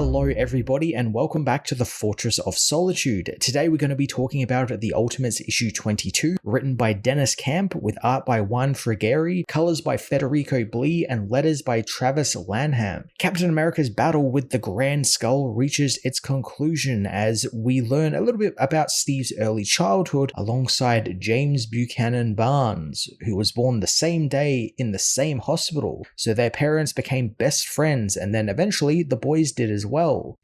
Hello everybody and welcome back to the Fortress of Solitude. Today we're going to be talking about The Ultimates issue 22, written by Dennis Camp with art by Juan Frigeri, colors by Federico Blee, and letters by Travis Lanham. Captain America's battle with the Grand Skull reaches its conclusion as we learn a little bit about Steve's early childhood alongside James Buchanan Barnes, who was born the same day in the same hospital. So their parents became best friends, and then eventually the boys did as well,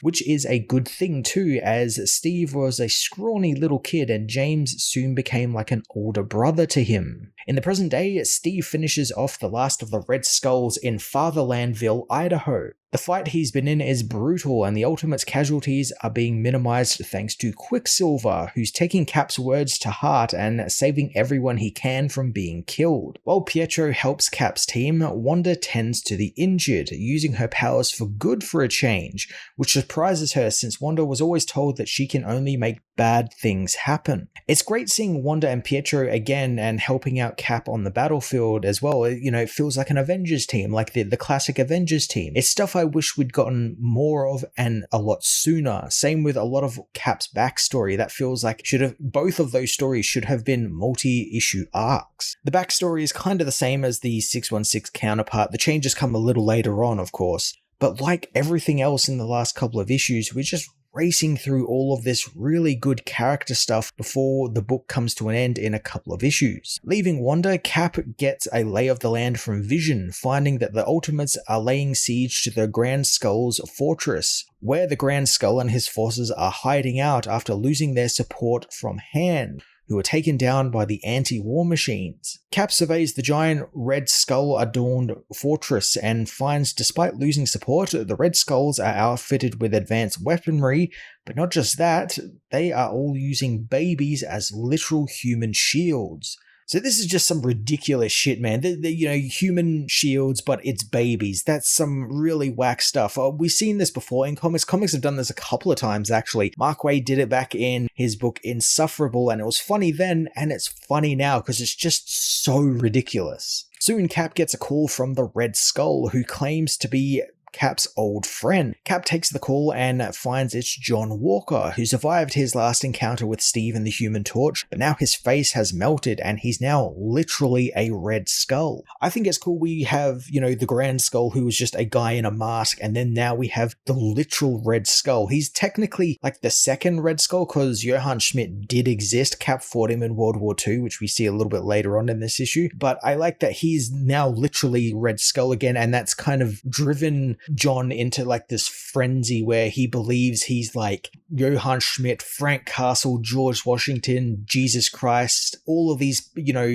which is a good thing too, as Steve was a scrawny little kid and James soon became like an older brother to him. In the present day, Steve finishes off the last of the Red Skulls in Fatherlandville, Idaho. The fight he's been in is brutal and the Ultimates' casualties are being minimized thanks to Quicksilver, who's taking Cap's words to heart and saving everyone he can from being killed. While Pietro helps Cap's team, Wanda tends to the injured, using her powers for good for a change, which surprises her since Wanda was always told that she can only make bad things happen. It's great seeing Wanda and Pietro again and helping out Cap on the battlefield as well. You know, it feels like an Avengers team, like the classic Avengers team. It's stuff I wish we'd gotten more of and a lot sooner. Same with a lot of Cap's backstory. That feels like both of those stories should have been multi-issue arcs. The backstory is kind of the same as the 616 counterpart. The changes come a little later on, of course. But like everything else in the last couple of issues, we're just racing through all of this really good character stuff before the book comes to an end in a couple of issues. Leaving Wanda, Cap gets a lay of the land from Vision, finding that the Ultimates are laying siege to the Grand Skull's fortress, where the Grand Skull and his forces are hiding out after losing their support from Hand, who are taken down by the anti-war machines. Cap surveys the giant Red Skull-adorned fortress and finds despite losing support, the Red Skulls are outfitted with advanced weaponry, but not just that, they are all using babies as literal human shields. So this is just some ridiculous shit, man. Human shields, but it's babies. That's some really whack stuff. We've seen this before in comics. Comics have done this a couple of times, actually. Mark Waid did it back in his book Insufferable, and it was funny then, and it's funny now, because it's just so ridiculous. Soon, Cap gets a call from the Red Skull, who claims to be Cap's old friend. Cap takes the call and finds it's John Walker, who survived his last encounter with Steve and the Human Torch, but now his face has melted and he's now literally a Red Skull. I think it's cool we have, the Grand Skull, who was just a guy in a mask, and then now we have the literal Red Skull. He's technically like the second Red Skull because Johann Schmidt did exist. Cap fought him in World War II, which we see a little bit later on in this issue, but I like that he's now literally Red Skull again, and that's kind of driven John into like this frenzy where he believes he's like Johann Schmidt, Frank Castle, George Washington, Jesus Christ, all of these,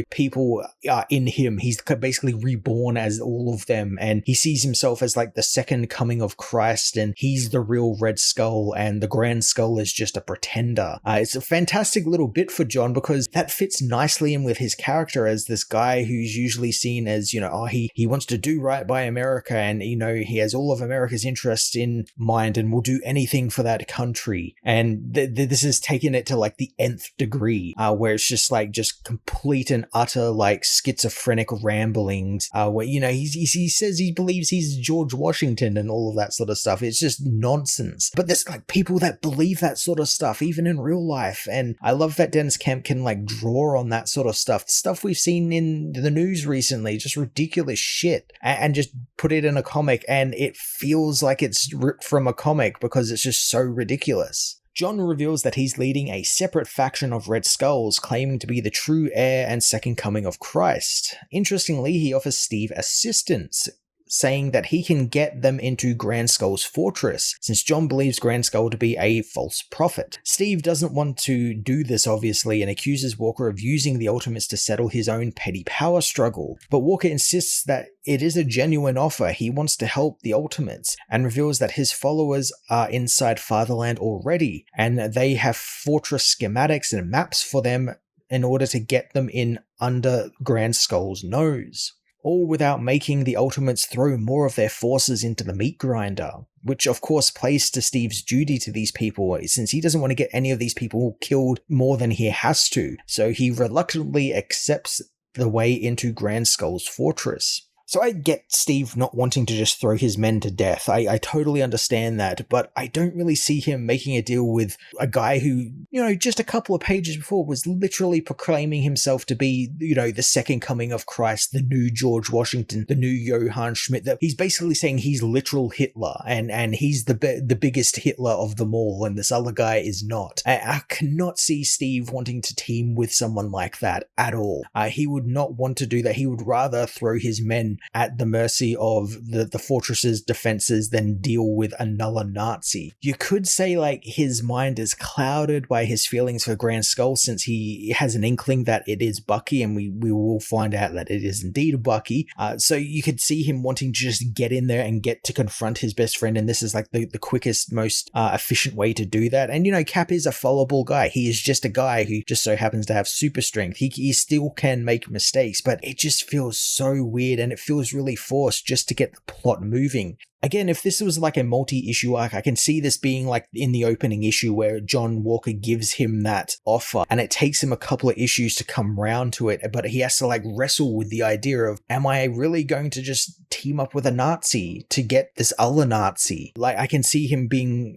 people are in him. He's basically reborn as all of them, and he sees himself as like the second coming of Christ, and he's the real Red Skull, and the Grand Skull is just a pretender. It's a fantastic little bit for John because that fits nicely in with his character as this guy who's usually seen as, he wants to do right by America, and, he has all of America's interests in mind and will do anything for that country. And this has taken it to like the nth degree, where it's just complete and utter like schizophrenic ramblings, where, he says he believes he's George Washington and all of that sort of stuff. It's just nonsense. But there's like people that believe that sort of stuff, even in real life. And I love that Dennis Camp can like draw on that sort of stuff we've seen in the news recently, just ridiculous shit, and just put it in a comic, and it feels like it's ripped from a comic because it's just so ridiculous. John reveals that he's leading a separate faction of Red Skulls, claiming to be the true heir and second coming of Christ. Interestingly, he offers Steve assistance, saying that he can get them into Grand Skull's fortress, since John believes Grand Skull to be a false prophet. Steve doesn't want to do this, obviously, and accuses Walker of using the Ultimates to settle his own petty power struggle. But Walker insists that it is a genuine offer. He wants to help the Ultimates, and reveals that his followers are inside Fatherland already, and they have fortress schematics and maps for them in order to get them in under Grand Skull's nose. All without making the Ultimates throw more of their forces into the meat grinder, which of course plays to Steve's duty to these people, since he doesn't want to get any of these people killed more than he has to, so he reluctantly accepts the way into Grand Skull's fortress. So I get Steve not wanting to just throw his men to death. I totally understand that, but I don't really see him making a deal with a guy who, just a couple of pages before was literally proclaiming himself to be, the second coming of Christ, the new George Washington, the new Johann Schmidt. That he's basically saying he's literal Hitler and he's the biggest Hitler of them all, and this other guy is not. I cannot see Steve wanting to team with someone like that at all. He would not want to do that. He would rather throw his men at the mercy of the fortress's defenses than deal with another Nazi. You could say his mind is clouded by his feelings for Grand Skull, since he has an inkling that it is Bucky, and we will find out that it is indeed Bucky. So you could see him wanting to just get in there and get to confront his best friend, and this is the quickest, most efficient way to do that. And Cap is a fallible guy. He is just a guy who just so happens to have super strength. He still can make mistakes, but it just feels so weird, and it feels really forced just to get the plot moving. Again, if this was a multi-issue arc, I can see this being in the opening issue where John Walker gives him that offer and it takes him a couple of issues to come round to it, but he has to wrestle with the idea of, am I really going to just team up with a Nazi to get this other Nazi? I can see him being,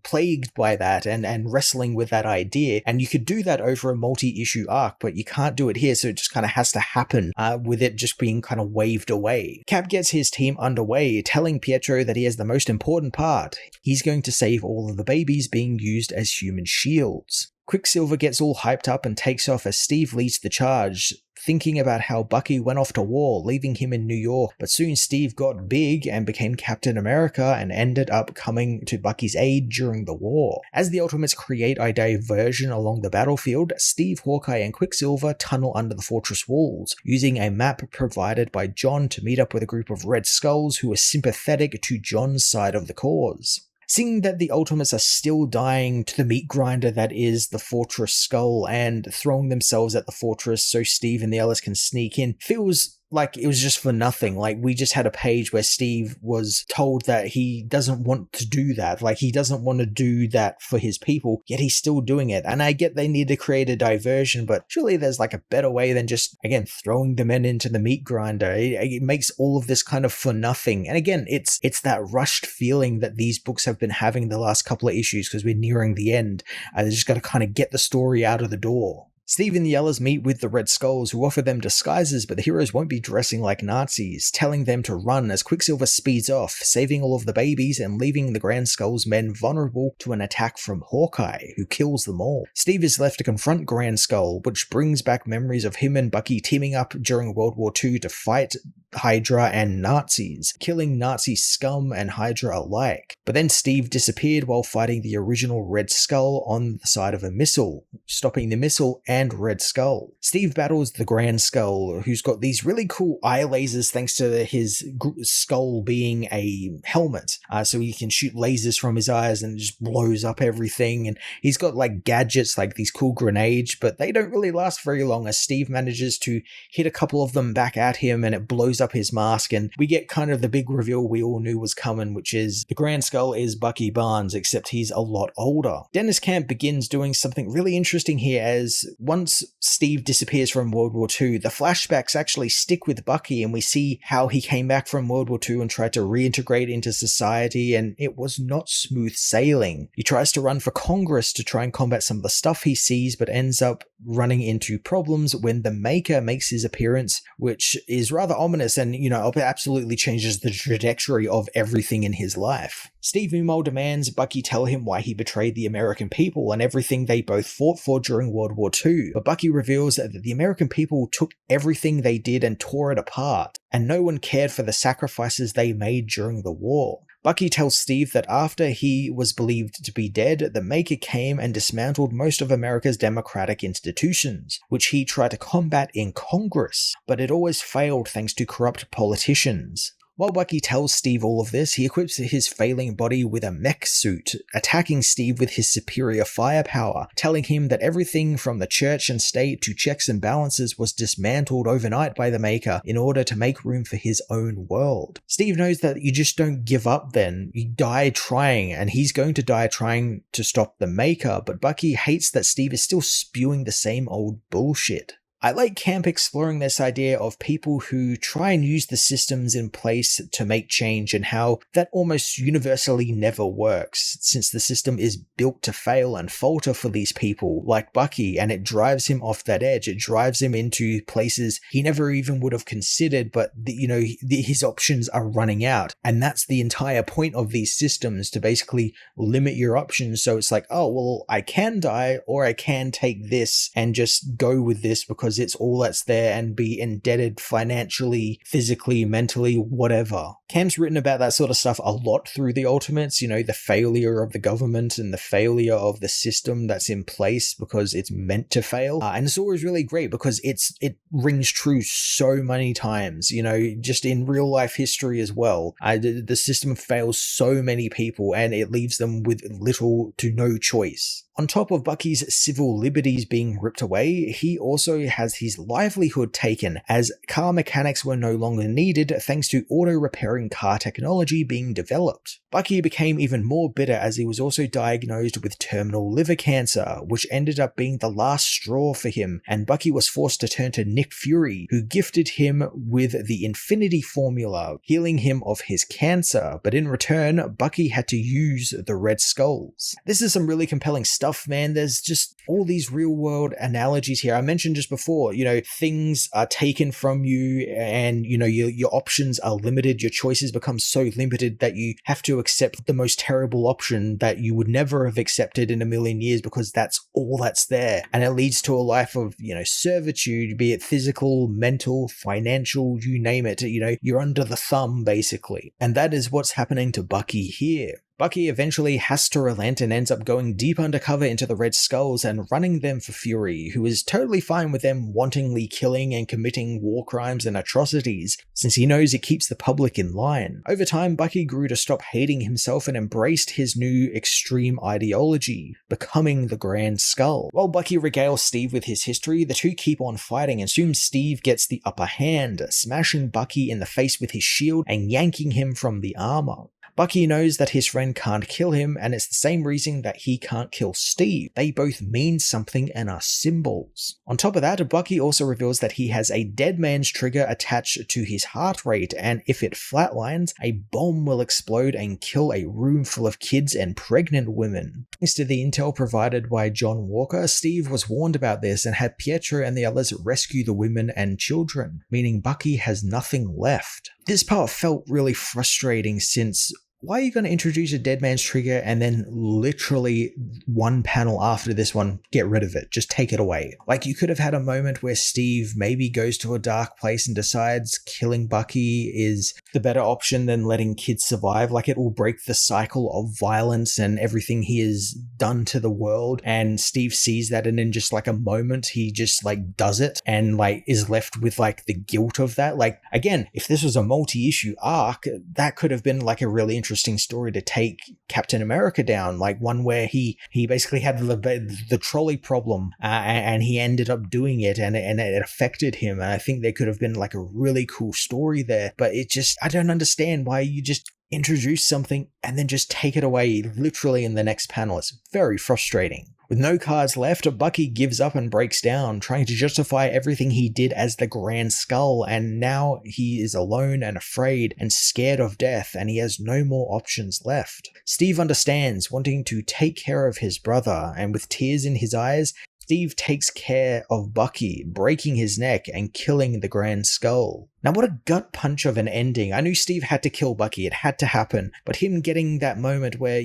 plagued by that and wrestling with that idea, and you could do that over a multi-issue arc, but you can't do it here, so it just kind of has to happen with it just being kind of waved away. Cap gets his team underway, telling Pietro that he has the most important part. He's going to save all of the babies being used as human shields. Quicksilver gets all hyped up and takes off as Steve leads the charge, thinking about how Bucky went off to war, leaving him in New York, but soon Steve got big and became Captain America and ended up coming to Bucky's aid during the war. As the Ultimates create a diversion along the battlefield, Steve, Hawkeye, and Quicksilver tunnel under the fortress walls, using a map provided by John to meet up with a group of Red Skulls who are sympathetic to John's side of the cause. Seeing that the Ultimates are still dying to the meat grinder that is the Fortress Skull and throwing themselves at the fortress so Steve and the others can sneak in feels like it was just for nothing. We just had a page where Steve was told that he doesn't want to do that. He doesn't want to do that for his people, yet he's still doing it. And I get they need to create a diversion, but surely there's a better way than just, again, throwing the men into the meat grinder. It makes all of this kind of for nothing. And again, it's that rushed feeling that these books have been having the last couple of issues because we're nearing the end. They just got to kind of get the story out of the door. Steve and the others meet with the Red Skulls, who offer them disguises, but the heroes won't be dressing like Nazis, telling them to run as Quicksilver speeds off, saving all of the babies and leaving the Grand Skull's men vulnerable to an attack from Hawkeye, who kills them all. Steve is left to confront Grand Skull, which brings back memories of him and Bucky teaming up during World War II to fight Hydra and Nazis, killing Nazi scum and Hydra alike. But then Steve disappeared while fighting the original Red Skull on the side of a missile, stopping the missile and Red Skull. Steve battles the Grand Skull, who's got these really cool eye lasers thanks to his skull being a helmet, so he can shoot lasers from his eyes and it just blows up everything. And he's got gadgets like these cool grenades, but they don't really last very long as Steve manages to hit a couple of them back at him and it blows up his mask, and we get kind of the big reveal we all knew was coming, which is the Grand Skull is Bucky Barnes, except he's a lot older. Dennis Camp begins doing something really interesting here, as once Steve disappears from World War II, the flashbacks actually stick with Bucky, and we see how he came back from World War II and tried to reintegrate into society, and it was not smooth sailing. He tries to run for Congress to try and combat some of the stuff he sees, but ends up running into problems when the Maker makes his appearance, which is rather ominous and, absolutely changes the trajectory of everything in his life. Steve meanwhile demands Bucky tell him why he betrayed the American people and everything they both fought for during World War II, but Bucky reveals that the American people took everything they did and tore it apart, and no one cared for the sacrifices they made during the war. Bucky tells Steve that after he was believed to be dead, the Maker came and dismantled most of America's democratic institutions, which he tried to combat in Congress, but it always failed thanks to corrupt politicians. While Bucky tells Steve all of this, he equips his failing body with a mech suit, attacking Steve with his superior firepower, telling him that everything from the church and state to checks and balances was dismantled overnight by the Maker in order to make room for his own world. Steve knows that you just don't give up then, you die trying, and he's going to die trying to stop the Maker, but Bucky hates that Steve is still spewing the same old bullshit. I like Camp exploring this idea of people who try and use the systems in place to make change and how that almost universally never works, since the system is built to fail and falter for these people like Bucky, and it drives him off that edge. It drives him into places he never even would have considered, but his options are running out. And that's the entire point of these systems, to basically limit your options. So it's like, oh, well, I can die, or I can take this and just go with this because it's all that's there, and be indebted financially, physically, mentally, whatever. Cam's written about that sort of stuff a lot through the Ultimates, the failure of the government and the failure of the system that's in place because it's meant to fail. And it's always really great because it rings true so many times, just in real life history as well. The system fails so many people and it leaves them with little to no choice. On top of Bucky's civil liberties being ripped away, he also has his livelihood taken, as car mechanics were no longer needed thanks to auto-repairing car technology being developed. Bucky became even more bitter as he was also diagnosed with terminal liver cancer, which ended up being the last straw for him, and Bucky was forced to turn to Nick Fury, who gifted him with the Infinity Formula, healing him of his cancer, but in return, Bucky had to use the Red Skulls. This is some really compelling stuff, man. There's just all these real world analogies here. I mentioned just before, things are taken from you and, your options are limited. Your choices become so limited that you have to accept the most terrible option that you would never have accepted in a million years because that's all that's there. And it leads to a life of, servitude, be it physical, mental, financial, you name it. You're under the thumb, basically. And that is what's happening to Bucky here. Bucky eventually has to relent and ends up going deep undercover into the Red Skulls and running them for Fury, who is totally fine with them wantonly killing and committing war crimes and atrocities, since he knows it keeps the public in line. Over time, Bucky grew to stop hating himself and embraced his new extreme ideology, becoming the Grand Skull. While Bucky regales Steve with his history, the two keep on fighting and soon Steve gets the upper hand, smashing Bucky in the face with his shield and yanking him from the armor. Bucky knows that his friend can't kill him, and it's the same reason that he can't kill Steve. They both mean something and are symbols. On top of that, Bucky also reveals that he has a dead man's trigger attached to his heart rate, and if it flatlines, a bomb will explode and kill a room full of kids and pregnant women. Thanks to the intel provided by John Walker, Steve was warned about this and had Pietro and the others rescue the women and children, meaning Bucky has nothing left. This part felt really frustrating, since why are you going to introduce a dead man's trigger and then literally one panel after this one, get rid of it, just take it away? Like, you could have had a moment where Steve maybe goes to a dark place and decides killing Bucky is the better option than letting kids survive. Like, it will break the cycle of violence and everything he has done to the world. And Steve sees that, and in just like a moment, he just like does it and like is left with like the guilt of that. Like, again, if this was a multi-issue arc, that could have been like a really interesting story to take Captain America down, like one where he basically had the trolley problem and he ended up doing it and it affected him, and I think there could have been like a really cool story there. But it just, I don't understand why you just introduce something and then just take it away literally in the next panel. It's very frustrating. With no cards left, Bucky gives up and breaks down, trying to justify everything he did as the Grand Skull, and now he is alone and afraid and scared of death, and he has no more options left. Steve understands, wanting to take care of his brother, and with tears in his eyes, Steve takes care of Bucky, breaking his neck and killing the Grand Skull. Now, what a gut punch of an ending. I knew Steve had to kill Bucky, it had to happen, but him getting that moment where,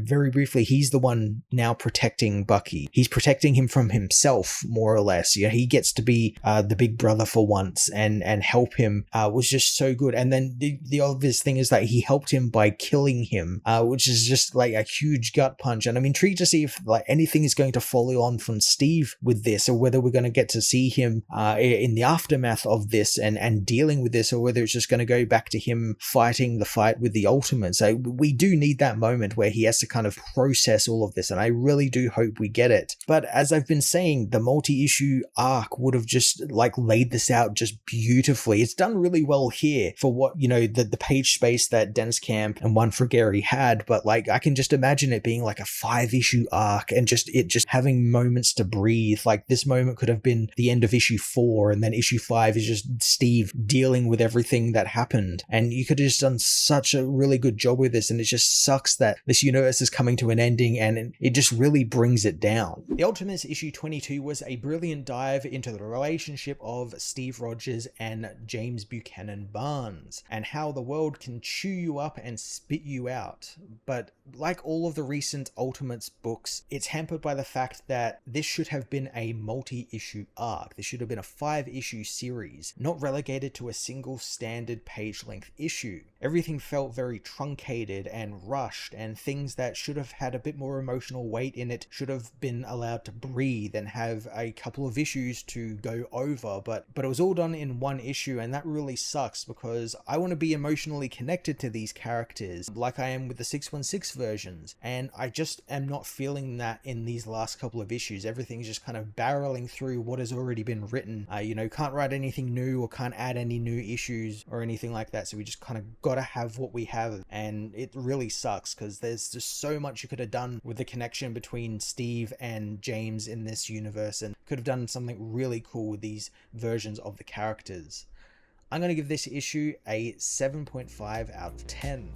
very briefly, he's the one now protecting Bucky. He's protecting him from himself, more or less. He gets to be the big brother for once and help him was just so good. And then the obvious thing is that he helped him by killing him, which is just like a huge gut punch. And I'm intrigued to see if like anything is going to follow on from Steve with this, or whether we're going to get to see him in the aftermath of this and and dealing with this, or whether it's just going to go back to him fighting the fight with the Ultimates. So we do need that moment where he has to kind of process all of this, and I really do hope we get it. But as I've been saying, the multi-issue arc would have just like laid this out just beautifully. It's done really well here for what, you know, the page space that Dennis Camp and Juan Frigeri had, but like I can just imagine it being like a 5-issue arc and just having moments to breathe. Like this moment could have been the end of issue 4, and then issue 5 is just Steve dealing with everything that happened, and you could have just done such a really good job with this. And it just sucks that this universe is coming to an ending, and it just really brings it down. The Ultimates issue 22 was a brilliant dive into the relationship of Steve Rogers and James Buchanan Barnes, and how the world can chew you up and spit you out. But like all of the recent Ultimates books, it's hampered by the fact that this should have been a multi-issue arc. This should have been a 5-issue series, not relegated to a single standard page-length issue. Everything felt very truncated and rushed, and things that should have had a bit more emotional weight in it should have been allowed to breathe and have a couple of issues to go over, but it was all done in one issue, and that really sucks because I want to be emotionally connected to these characters like I am with the 616 versions, and I just am not feeling that in these last couple of issues. Everything's just kind of barreling through what has already been written. Can't write anything new or can't add any new issues or anything like that, so we just kind of gotta have what we have, and it really sucks because there's just so much you could have done with the connection between Steve and James in this universe, and could have done something really cool with these versions of the characters. I'm going to give this issue a 7.5 out of 10.